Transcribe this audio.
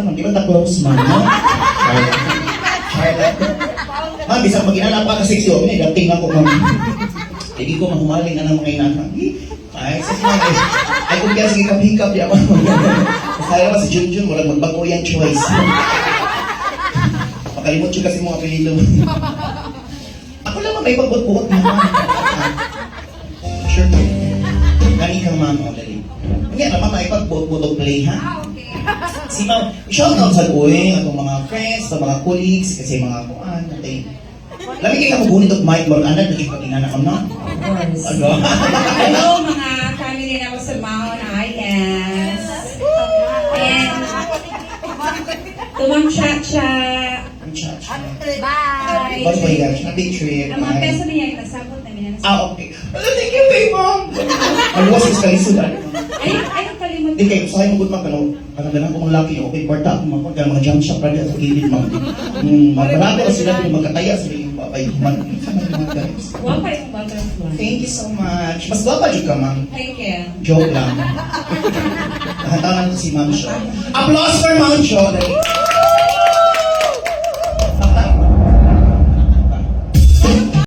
man, di ba ta-close man, no? Charlotte. Ma'am, bisang mag-inalap ka kasi siyo, dating ako, ma'am. Hindi ko mahumaling na ng mga inanang. Ay, sa mga ay kung kaya sige hikap di ako. Kaya si Junjun, wala magbago yung choice. Makalimot yun kasi mga apelido. Ako lang may pagbot-buot mo. Sure po. Gani kang mama, dali. Hindi naman may pagbot-buot play, ha? Si ma'am, shout out sa uwi, atong mga friends, sa mga colleagues, kasi mga kuan, natin. Lami kayo mo gunit at mic, more anak, naging anak no? Ano? Hello mga family na ako sa Mount IS. And tumang cha-cha. Bye. Bye bye guys, na big trip. Ang mga peso niya yung nasabot na minanasabot. Okay. Thank you, baby mom. Ano was is kayo sudan? Ayun kalimut. Hindi kayo, sa'yo mo good ma'am, kanagalan ko mga laki, okay, kwarta ako mga jump shot para sa gilid ma'am. Marami na sila, magkataya sila yung babay. Guys. Wapa yung butterfly. Thank you so much. Mas gwapa dyan ka ma'am. Thank you. Joke lang. Nakatanan ko si Ma'am Shaw. Applause for Ma'am Shaw.